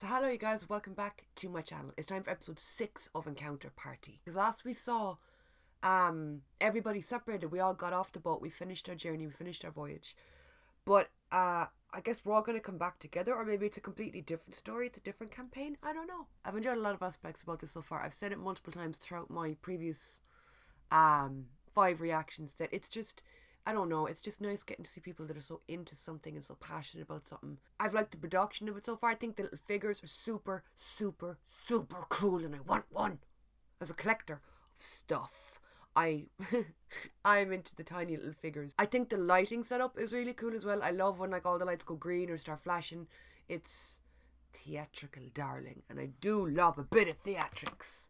So hello you guys, welcome back to my channel. It's time for episode 6 of Encounter Party. Because last we saw everybody separated, we all got off the boat, we finished our journey, we finished our voyage. But I guess we're all going to come back together, or maybe it's a completely different story, it's a different campaign, I don't know. I've enjoyed a lot of aspects about this so far. I've said it multiple times throughout my previous 5 reactions that it's just, I don't know, it's just nice getting to see people that are so into something and so passionate about something. I've liked the production of it so far. I think the little figures are super, super, super cool and I want one. As a collector of stuff, I'm into the tiny little figures. I think the lighting setup is really cool as well. I love when like all the lights go green or start flashing. It's theatrical, darling, and I do love a bit of theatrics.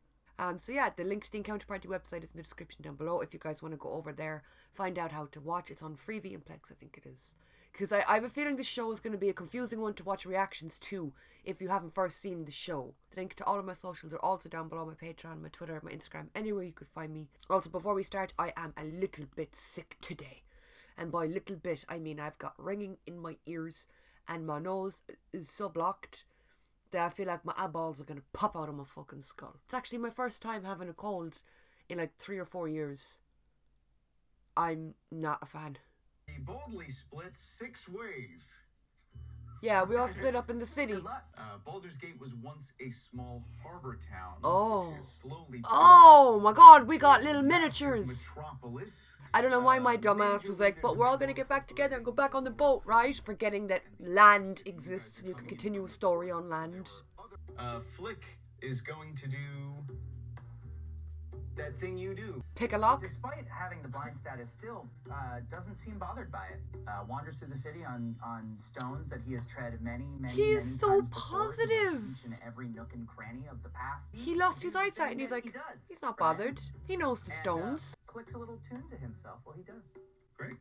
So yeah, the link to the Encounter Party website is in the description down below if you guys want to go over there, find out how to watch. It's on Freevee and Plex, I think it is. Because I have a feeling this show is going to be a confusing one to watch reactions to if you haven't first seen the show. The link to all of my socials are also down below: my Patreon, my Twitter, my Instagram, anywhere you could find me. Also, before we start, I am a little bit sick today. And by little bit, I mean I've got ringing in my ears and my nose is so blocked that I feel like my eyeballs are going to pop out of my fucking skull. It's actually my first time having a cold in like 3 or 4 years. I'm not a fan. He boldly splits 6 ways. Yeah, we all split up in the city. Baldur's Gate was once a small harbor town. Oh. Which is slowly Oh my god, we got little miniatures. Metropolis. I don't know why my dumbass was like, but we're all going to get back together and go back on the boat, right? Forgetting that land exists and you can continue a story on land. Flick is going to do that thing you do. Pick a lock. Despite having the blind status, still doesn't seem bothered by it. Wanders through the city on stones that he has tread many He's so times before. positive. Each and every nook and cranny of the path. He lost his eyesight and he's like, he's not bothered. He knows the stones. Clicks a little tune to himself while he does. Great.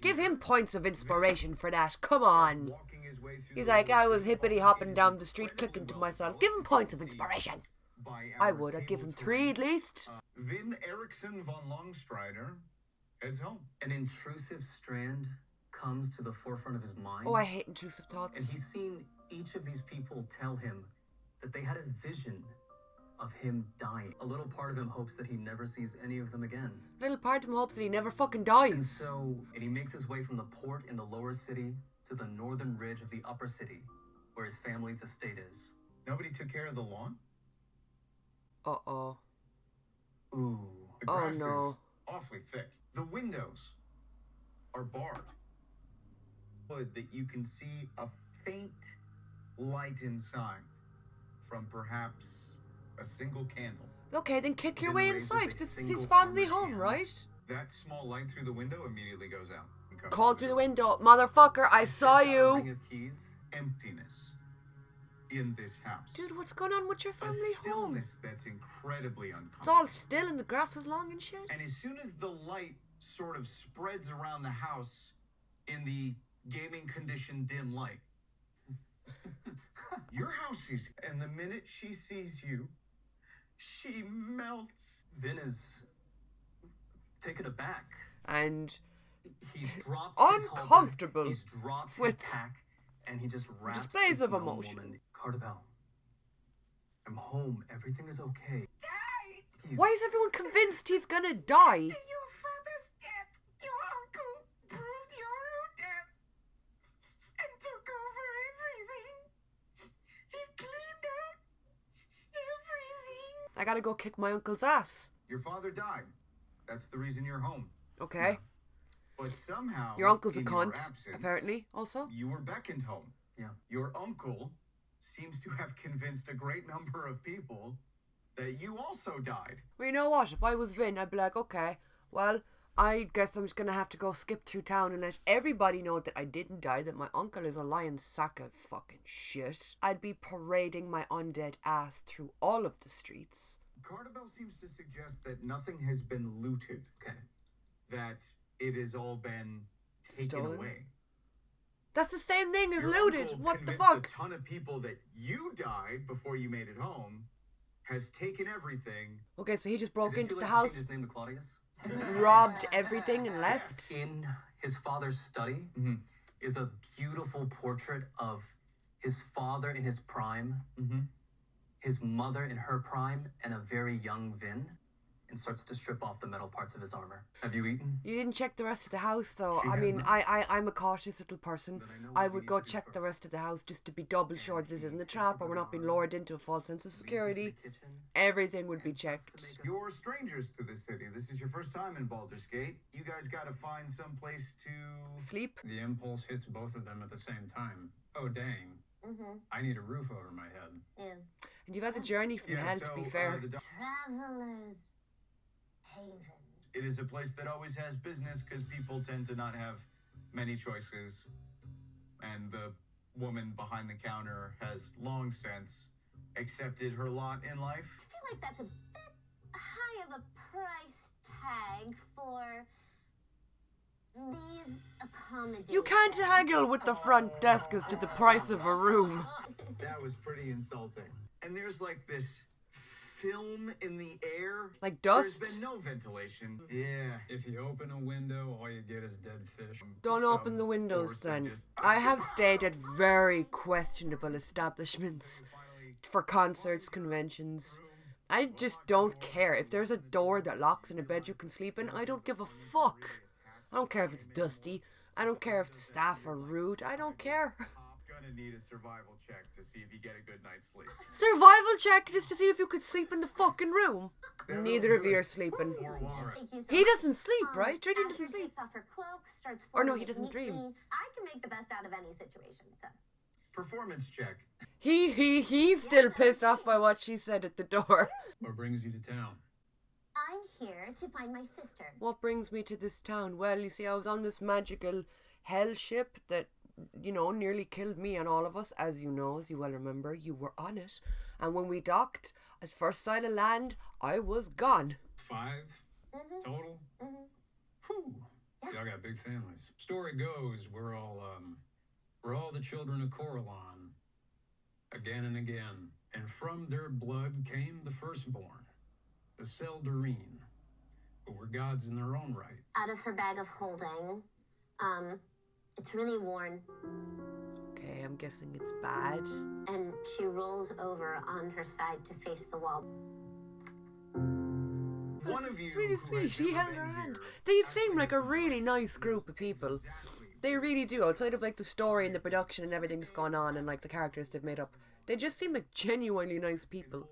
Give him points of inspiration for that. Come on. Walking his way through He's the like, I woods was hippity hopping down the street clicking to myself. Give him points of inspiration. by I our would. I'd give him table 3 at tour. least. Vin Eriksson von Longstrider heads home. An intrusive strand comes to the forefront of his mind. Oh, I hate intrusive And thoughts. he's seen each of these people tell him that they had a vision of him dying. A little part of him hopes that he never sees any of them again. Little part of him hopes that he never fucking And dies. so, he makes his way from the port in the lower city to the northern ridge of the upper city, where his family's estate is. Nobody took care of the lawn? Uh-oh. Ooh. The Oh, grass no. is awfully thick. The windows are barred. Wood that you can see a faint light inside from perhaps a single candle. Okay, then kick your Vin way raises inside. a This is his single family armored home, hand. right? That small light through the window immediately goes out. and comes Call to through the door. window. Motherfucker, I saw Takes out a ring you. of keys. Emptiness in this house. Dude, what's going on with your a family home? stillness that's incredibly It's uncomfortable. all still and the grass is long and shit. And as soon as the light sort of spreads around the house in the gaming condition dim light, your house is. And the minute she sees you, she melts. Vin is taken aback. And He's dropped his halberd, uncomfortable he's dropped his with pack, and he just wraps displays this of young emotion. woman. Cardabel, I'm home. Everything is okay. why is everyone convinced he's gonna die? Your father's death, your uncle proved your own death and took over everything. He cleaned out everything. I gotta go kick my uncle's ass. Your father died. That's the reason you're home. Okay. But somehow, Your uncle's a in your cunt, absence, apparently, also. you were beckoned home. Yeah. Your uncle seems to have convinced a great number of people that you also died. Well, you know what? If I was Vin, I'd be like, okay, well, I guess I'm just gonna have to go skip through town and let everybody know that I didn't die, that my uncle is a lying sack of fucking shit. I'd be parading my undead ass through all of the streets. Cardabel seems to suggest that nothing has been looted, Okay. that it has all been taken Stolen? away. That's the same thing as Your looted. uncle What the convinced fuck? a ton of people that you died before you made it home, has taken everything. Okay, so he just Is broke it into too the late to change house, his name to Claudius? robbed everything, and left. In his father's study Mhm. is a beautiful portrait of his father in his prime, his mother in her prime, and a very young Vin, and starts to strip off the metal parts of his armor. Have you eaten? You didn't check the rest of the house, though. She I has mean, not. I'm a cautious little person. Then I know I what we would need go to do check the first. rest of the house just to be double sure this isn't a trap or we're not being lured into a false sense of security. Everything would be checked. You're strangers to this city. This is your first time in Baldur's Gate. You guys gotta find some place to... Sleep? The impulse hits both of them at the same time. Oh, dang. I need a roof over my head. Yeah. And you've had the journey from hell, to be fair. Traveler's Haven. It is a place that always has business because people tend to not have many choices. And the woman behind the counter has long since accepted her lot in life. I feel like that's a bit high of a price tag for these accommodations. You can't haggle with the front desk as to the price of a room. That was pretty insulting. And there's like this film in the air. Like dust? There's been no ventilation. Yeah. If you open a window, all you get is dead fish. Don't Some open the windows force that then. just- I have stayed at very questionable establishments for concerts, conventions. I just don't care. If there's a door that locks in a bed you can sleep in, I don't give a fuck. I don't care if it's dusty. I don't care if the staff are rude. I don't care. Gonna need a survival check to see if you get a good night's sleep. Survival check just to see if you could sleep in the fucking room. Neither of you are sleeping. Forewarned. Thank you so He much. doesn't sleep, right? Trading Asher doesn't sleep. takes off her cloak, starts Or no, folding he it doesn't dream. neatly. I can make the best out of any situation. So. Performance check. He's still pissed off by what she said at the door. What brings you to town? I'm here to find my sister. What brings me to this town? Well, you see, I was on this magical hell ship that, you know, nearly killed me and all of us. As you know, as you well remember, you were on it. And when we docked, at first sight of land, I was gone. 5 total? Whew. Y'all got big families. Story goes, we're all the children of Coralon. Again and again. And from their blood came the firstborn, the Seldarine, who were gods in their own right. Out of her bag of holding, it's really worn, Okay, I'm guessing it's bad. and she rolls over on her side to face the wall. One of you Sweetie, who sweetie, has she never held been her hand. here They has seem like a witnessed really nice group of people. exactly They really do. Outside of like the story and the production and everything that's gone on and like the characters they've made up, they just seem like genuinely nice people.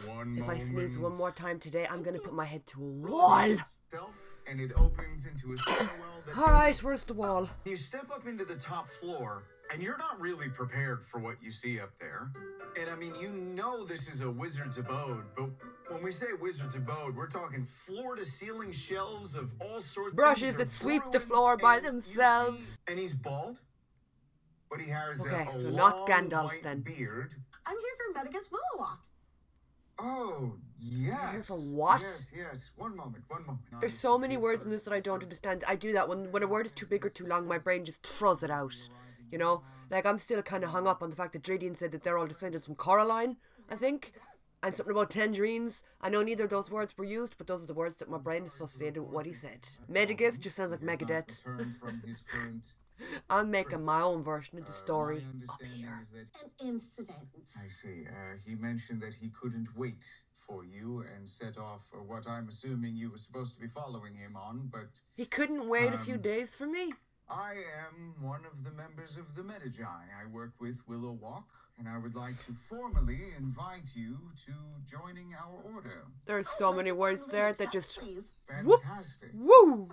one If I sneeze moment. one more time today, I'm gonna put my head to a wall. Self, and it opens into a stairwell that Alright, where's the wall? you step up into the top floor, and you're not really prepared for what you see up there. And I mean, you know this is a wizard's abode, but when we say wizard's abode, we're talking floor-to-ceiling shelves of all sorts. Brushes things are that sweep the brewing, floor by and you themselves. see- and he's bald, but he has Okay, a so long not Gandalf white then. beard. I'm here for Medigus Willowwalk. Oh, yes. Here for what? Yes. One moment. There's so many words in this that I don't understand. I do that when a word is too big or too long, my brain just throws it out. You know? Like, I'm still kind of hung up on the fact that Dridian said that they're all descendants from Coraline, I think. And something about tangerines. I know neither of those words were used, but those are the words that my brain associated with what he said. Medigus just sounds like Megadeth. From his current I'm making my own version of the story My up understanding here. is that An incident. I see. He mentioned that he couldn't wait for you and set off for what I'm assuming you were supposed to be following him on, but He couldn't wait a few days for me. I am one of the members of the Medigi. I work with Willow Walk, and I would like to formally invite you to joining our order. There's so many words there that just... Please. Whoop. Fantastic. Woo!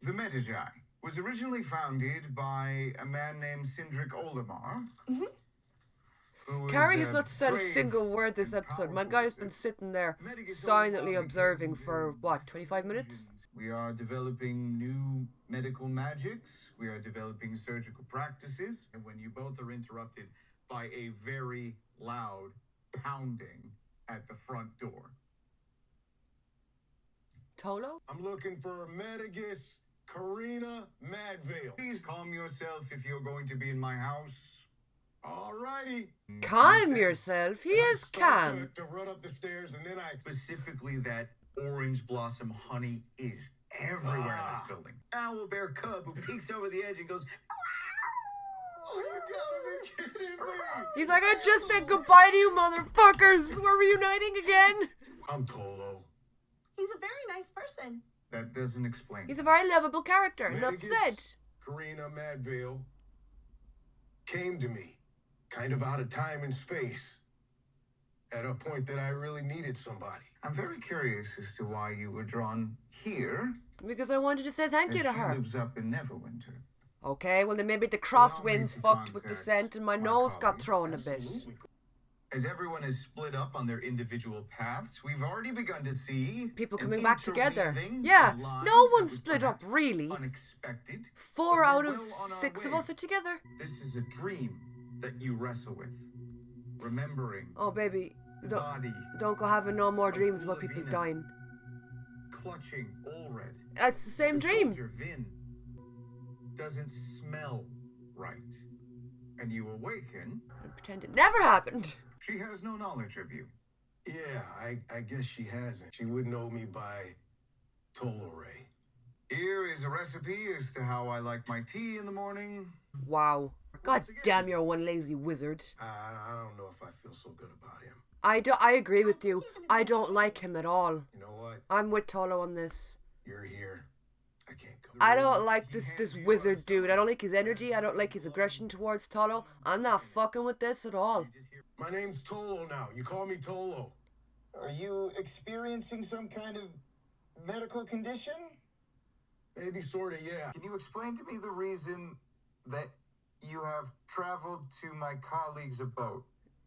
The Medigi was originally founded by a man named Sindric Olimar. Who was Carrie a has not said a brave single word this and episode. My powerful guy's been wizard. sitting there Medigus silently Olimar observing became for, very what, 25 minutes? We are developing new medical magics. We are developing surgical practices. And when you both are interrupted by a very loud pounding at the front door. Tolo? I'm looking for Medigus Karina Madvale. Please calm yourself if you're going to be in my house. Alrighty. Calm yourself. He I is start calm. To run up the stairs and then I. Specifically, that orange blossom honey is everywhere in this building. Owlbear cub who peeks over the edge and goes, You gotta be kidding me. He's like, I just said goodbye to you, motherfuckers. We're reuniting again. I'm Tolo. He's a very nice person. That doesn't explain. He's a very lovable character. Enough Medicus, said. Karina Madvale came to me, kind of out of time and space, at a point that I really needed somebody. I'm very curious as to why you were drawn here. Because I wanted to say thank you as to she her. lives up in Neverwinter. Okay, well then maybe the Allow me crosswinds to fucked with the contact scent and my my nose got colleague. thrown a bit. Absolutely. As everyone is split up on their individual paths, we've already begun to see People an coming back together. interweaving Yeah, of lives no that one was split up perhaps really. Unexpected. 4 but we're out of well on our 6 of way. us are together. This is a dream that you wrestle with, remembering Oh baby, the don't, body, don't go having no more of dreams about people Ulavina. dying. clutching Olred. It's the same The dream. soldier Vin doesn't smell right, and you awaken. I pretend it never happened. She has no knowledge of you. Yeah, I guess she hasn't. She would know me by Tolo Ray. Here is a recipe as to how I like my tea in the morning. Wow. God Once again- damn, you're one lazy wizard. I don't know if I feel so good about him. I agree with you. I don't like him at all. You know what? I'm with Tolo on this. You're here. I can't go. I don't like He this hands you wizard a dude. I don't like his energy. I don't like his aggression towards Tolo. I'm not fucking with this at all. My name's Tolo now. You call me Tolo. Are you experiencing some kind of medical condition? Maybe sorta, yeah. Can you explain to me the reason that you have traveled to my colleague's abode?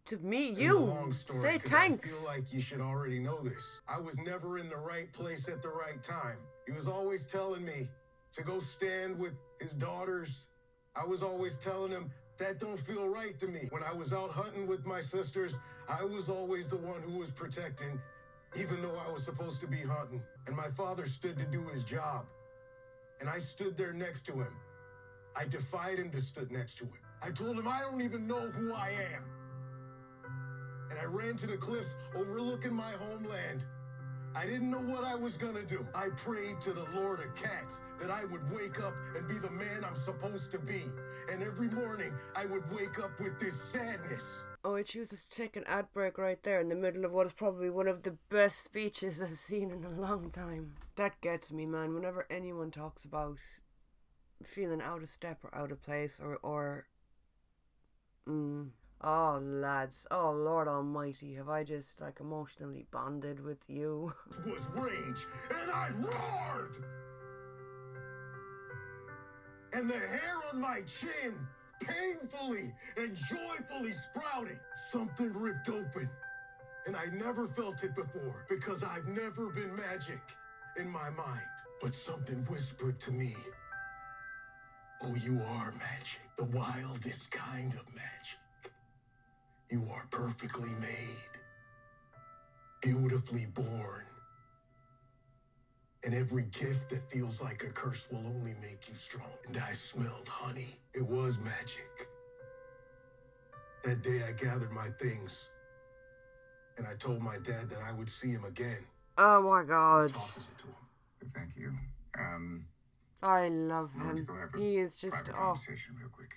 To meet It's a you, long story, say 'cause thanks. I feel like you should already know this. I was never in the right place at the right time. He was always telling me to go stand with his daughters. I was always telling him that don't feel right to me. When I was out hunting with my sisters, I was always the one who was protecting, even though I was supposed to be hunting. And my father stood to do his job. And I stood there next to him. I defied him to stood next to him. I told him I don't even know who I am. And I ran to the cliffs overlooking my homeland. I didn't know what I was gonna do. I prayed to the Lord of Cats that I would wake up and be the man I'm supposed to be. And every morning I would wake up with this sadness. Oh, I chooses to take an ad break right there in the middle of what is probably one of the best speeches I've seen in a long time. That gets me, man. Whenever anyone talks about feeling out of step or out of place Oh, lads. Oh, Lord Almighty. Have I just, emotionally bonded with you? Was rage, and I roared! And the hair on my chin painfully and joyfully sprouting. Something ripped open, and I never felt it before because I've never been magic in my mind. But something whispered to me, oh, you are magic, the wildest kind of magic. You are perfectly made, beautifully born. And every gift that feels like a curse will only make you strong. And I smelled honey. It was magic. That day I gathered my things. And I told my dad that I would see him again. Oh my God. Tosses it to him. Thank you. I love I'm going to him. go have a He is just, private oh. conversation real quick.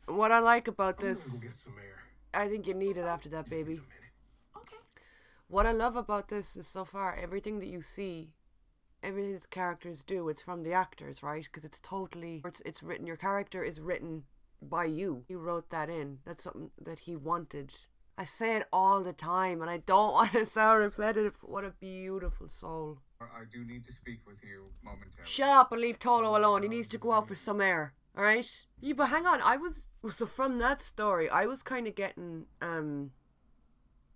What I like about I'm gonna this, go get some air. I think you need it after that, Just need baby. a minute. Okay. What I love about this is so far, everything that you see, everything that the characters do, it's from the actors, right? Because it's totally, it's written, your character is written by you. He wrote that in. That's something that he wanted. I say it all the time, and I don't want to sound repetitive, but what a beautiful soul. I do need to speak with you momentarily. Shut up and leave Tolo alone. He needs to go out for some air. Alright? Yeah, but hang on. So from that story, I was kind of getting,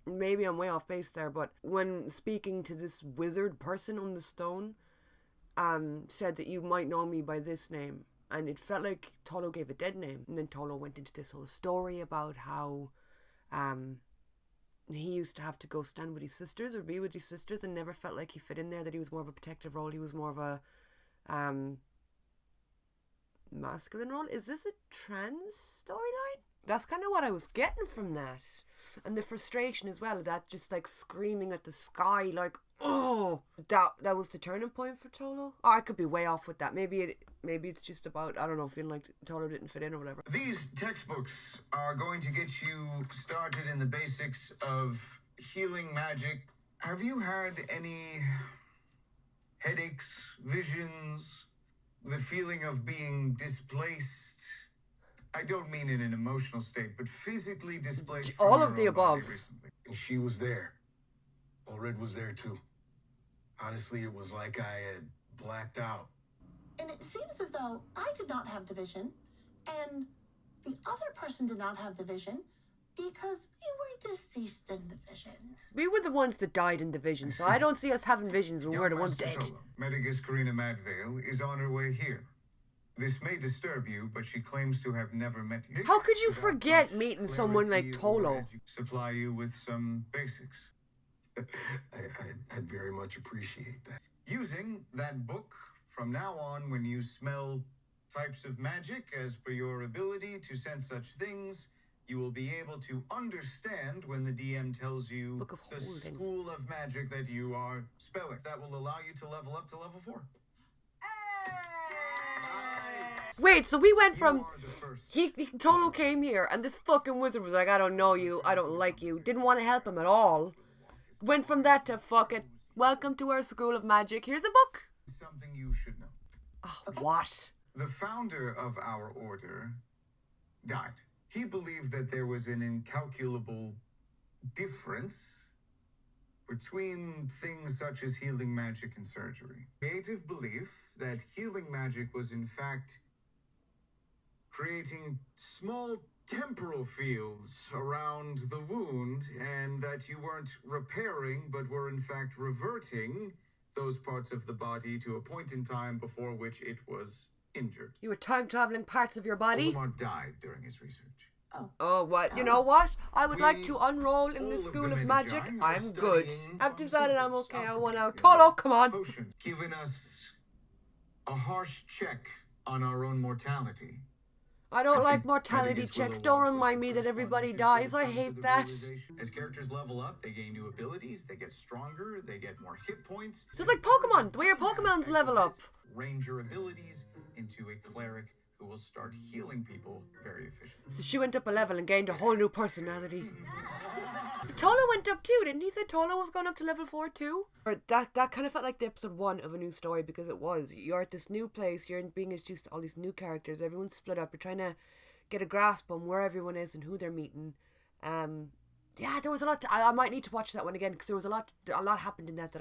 maybe I'm way off base there, but when speaking to this wizard person on the stone, said that you might know me by this name. And it felt like Tolo gave a dead name. And then Tolo went into this whole story about how, he used to have to go stand with his sisters or be with his sisters and never felt like he fit in there, that he was more of a protective role. He was more of a, masculine role. Is this a trans storyline? That's kind of what I was getting from that. And the frustration as well, that just screaming at the sky, Oh, that was the turning point for Tolo. Oh, I could be way off with that. Maybe it's just about, I don't know, feeling like Tolo didn't fit in or whatever. These textbooks are going to get you started in the basics of healing magic. Have you had any headaches, visions, the feeling of being displaced? I don't mean in an emotional state, but physically displaced from all your of the own above. body recently. And she was there. Allred was there too. Honestly, it was like I had blacked out. And it seems as though I did not have the vision, and the other person did not have the vision, because we were deceased in the vision. We were the ones that died in the vision, so I don't see us having visions when we're the ones Master dead. Tolo, Medigus Karina Madvale is on her way here. This may disturb you, but she claims to have never met you. How could you Without forget much meeting someone like clarity or Tolo? supply you with some basics. I'd very much appreciate that. Using that book from now on, when you smell types of magic as per your ability to sense such things, you will be able to understand when the DM tells you Book of the Holding. school of magic that you are spelling. That will allow you to level up to level 4. Wait, so we went You from are the first. Tolo came here, and this fucking wizard was like, I don't know you, I don't like you, didn't want to help him at all. Went from that to fuck it. Welcome to our school of magic. Here's a book. Something you should know. Oh, what? The founder of our order died. He believed that there was an incalculable difference between things such as healing magic and surgery. Creative belief that healing magic was in fact creating small temporal fields around the wound, and that you weren't repairing but were in fact reverting those parts of the body to a point in time before which it was injured. You were time traveling parts of your body? Olimar died during his research. Oh, what? You know what? I would like We- to unroll in all the of school the of Medjay magic. are I'm good. studying I've decided I'm pharmaceuticals, okay. I want out. alchemy, Tolo, come on. Potions, giving us a harsh check on our own mortality. I don't I like think mortality Medicus checks. Willow Don't Wand was remind the me that first one everybody to dies. sort I of come to hate the that. realization. As characters level up, they gain new abilities, they get stronger, they get more hit points. So it's like Pokemon, the way your Pokemons level up. Ranger abilities into a cleric who will start healing people very efficiently. So she went up a level and gained a whole new personality. But Tolo went up too, didn't he? Say Tolo was going up to level 4 too? Or that kind of felt like the episode 1 of A New Story, because it was. You're at this new place, you're being introduced to all these new characters, everyone's split up, you're trying to get a grasp on where everyone is and who they're meeting. Yeah, there was a lot. I might need to watch that one again, because there was a lot happened in that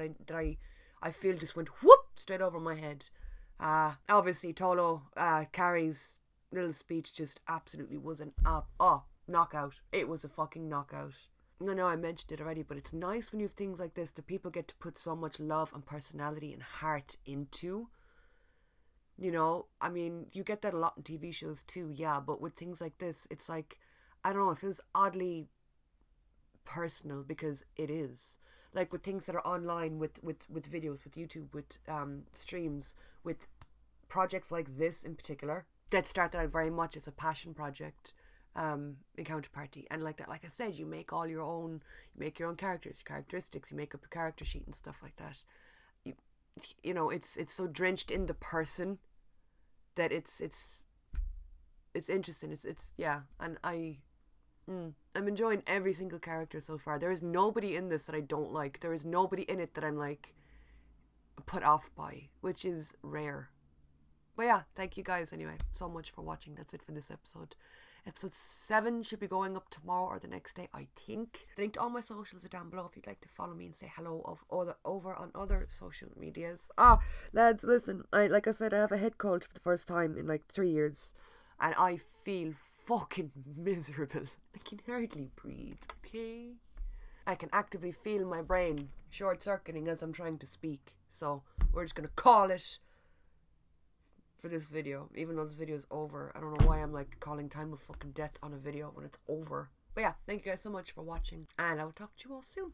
I feel just went whoop straight over my head. Obviously Tolo, Carrie's little speech just absolutely was an knockout. It was a fucking knockout. I know I mentioned it already, but it's nice when you have things like this that people get to put so much love and personality and heart into. You know, I mean, you get that a lot in TV shows too, yeah, but with things like this, it's like, I don't know, it feels oddly personal, because it is. Like with things that are online, with videos, with YouTube, with streams, with projects like this in particular, that started out very much as a passion project, in Counterparty. And like that, like I said, you make all your own, you make your own characters, characteristics, you make up a character sheet and stuff like that. You know, it's so drenched in the person that it's interesting. It's yeah, and I'm enjoying every single character so far. There is nobody in this that I don't like. There is nobody in it that I'm like put off by, which is rare. But yeah, thank you guys anyway so much for watching. That's it for this episode. Episode 7 should be going up tomorrow or the next day, I think. The link to all my socials are down below if you'd like to follow me and say hello over on other social medias. Lads, listen, like I said, I have a head cold for the first time in like 3 years, and I feel fucking miserable. I can hardly breathe, okay? I can actively feel my brain short-circuiting as I'm trying to speak. So we're just gonna call it for this video, even though this video is over. I don't know why I'm like calling time of fucking death on a video when it's over. But yeah, thank you guys so much for watching, and I will talk to you all soon.